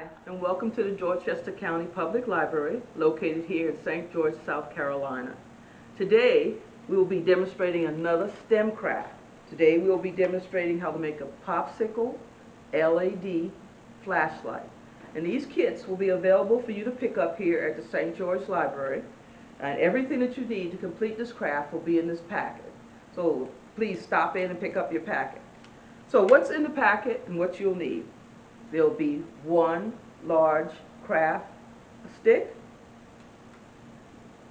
Hi, and welcome to the Dorchester County Public Library, located here in St. George, South Carolina. Today, we will be demonstrating another STEM craft. Today, we will be demonstrating how to make a Popsicle LED flashlight. And these kits will be available for you to pick up here at the St. George Library. And everything that you need to complete this craft will be in this packet. So please stop in and pick up your packet. So what's in the packet and what you'll need? There'll be one large craft stick,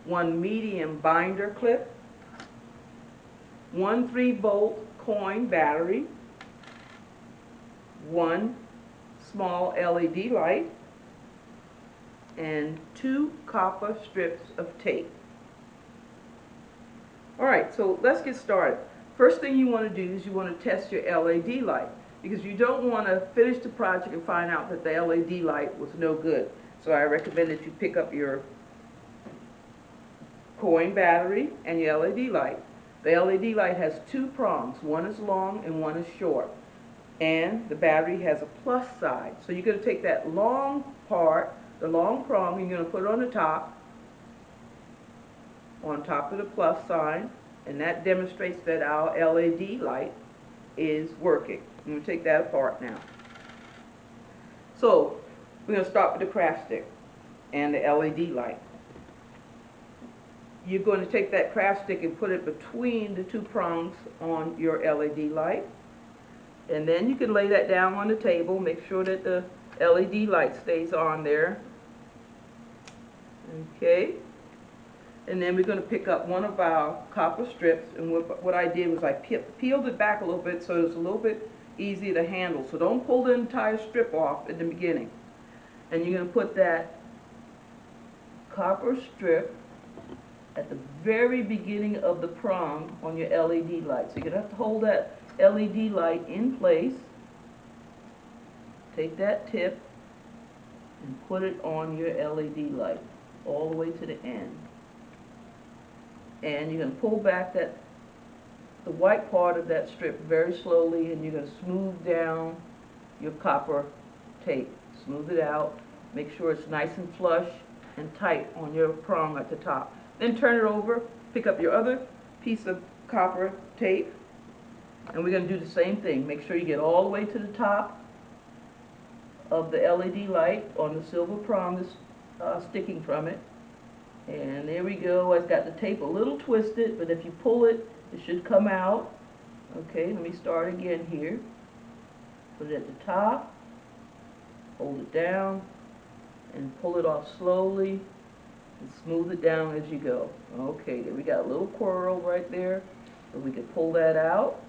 one medium binder clip, one 3-volt coin battery, one small LED light, and 2 copper strips of tape. Alright, so let's get started. First thing you want to do is you want to test your LED light, because you don't want to finish the project and find out that the LED light was no good. So I recommend that you pick up your coin battery and your LED light. The LED light has 2 prongs. One is long and one is short. And the battery has a plus side. So you're going to take that long part, the long prong, you're going to put it on the top of the plus sign, and that demonstrates that our LED light is working. I'm going to take that apart now. So we're going to start with the craft stick and the LED light. You're going to take that craft stick and put it between the 2 prongs on your LED light, and then you can lay that down on the table. Make sure that the LED light stays on there. Okay. And then we're going to pick up one of our copper strips, and what I did was I peeled it back a little bit so it's a little bit easier to handle. So don't pull the entire strip off at the beginning. And you're going to put that copper strip at the very beginning of the prong on your LED light. So you're going to have to hold that LED light in place. Take that tip and put it on your LED light all the way to the end. And you're going to pull back the white part of that strip very slowly, and you're going to smooth down your copper tape. Smooth it out. Make sure it's nice and flush and tight on your prong at the top. Then turn it over, pick up your other piece of copper tape, and we're going to do the same thing. Make sure you get all the way to the top of the LED light on the silver prong that's sticking from it. And there we go. I've got the tape a little twisted, but if you pull it, it should come out. Okay, let me start again here. Put it at the top, hold it down, and pull it off slowly, and smooth it down as you go. Okay, there we got a little curl right there, so we can pull that out.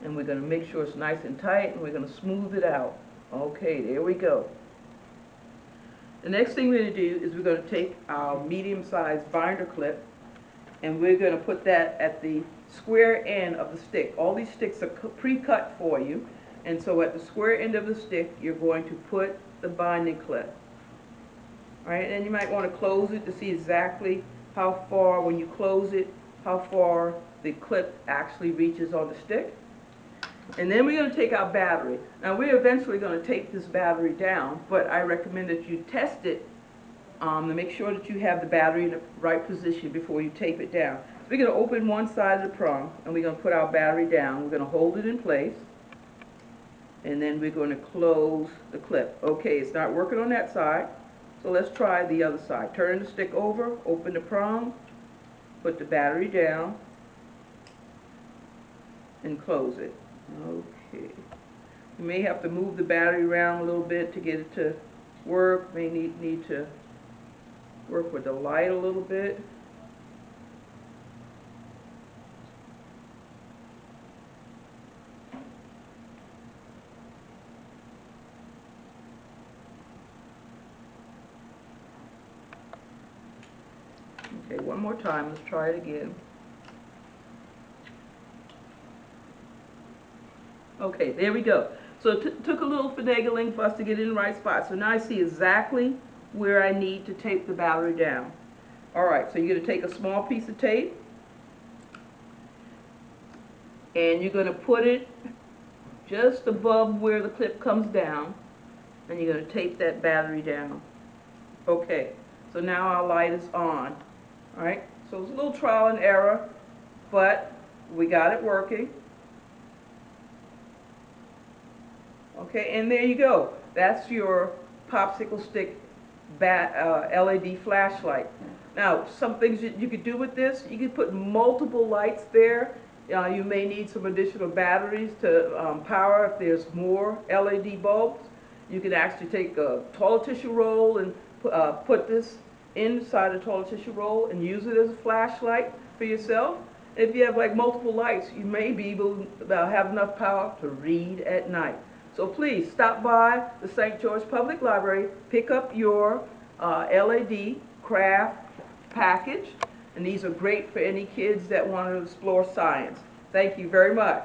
And we're going to make sure it's nice and tight, and we're going to smooth it out. Okay, there we go. The next thing we're going to do is we're going to take our medium-sized binder clip, and we're going to put that at the square end of the stick. All these sticks are pre-cut for you, and so at the square end of the stick, you're going to put the binding clip. All right, and you might want to close it to see exactly how far, when you close it, how far the clip actually reaches on the stick. And then we're going to take our battery. Now we're eventually going to tape this battery down, but I recommend that you test it to make sure that you have the battery in the right position before you tape it down. So we're going to open one side of the prong, and we're going to put our battery down. We're going to hold it in place, and then we're going to close the clip. Okay, it's not working on that side, so let's try the other side. Turn the stick over, open the prong, put the battery down, and close it. Okay. You may have to move the battery around a little bit to get it to work. May need to work with the light a little bit. Okay, one more time. Let's try it again. Okay, there we go. So it took a little finagling for us to get in the right spot. So now I see exactly where I need to tape the battery down. All right, so you're going to take a small piece of tape, and you're going to put it just above where the clip comes down, and you're going to tape that battery down. Okay, so now our light is on. Alright, so it's a little trial and error, but we got it working. Okay, and there you go. That's your popsicle stick LED flashlight. Now, some things you could do with this, you could put multiple lights there. You may need some additional batteries to power if there's more LED bulbs. You can actually take a toilet tissue roll and put this inside a toilet tissue roll and use it as a flashlight for yourself. If you have like multiple lights, you may be able to have enough power to read at night. So please stop by the St. George Public Library, pick up your LED craft package, and these are great for any kids that want to explore science. Thank you very much.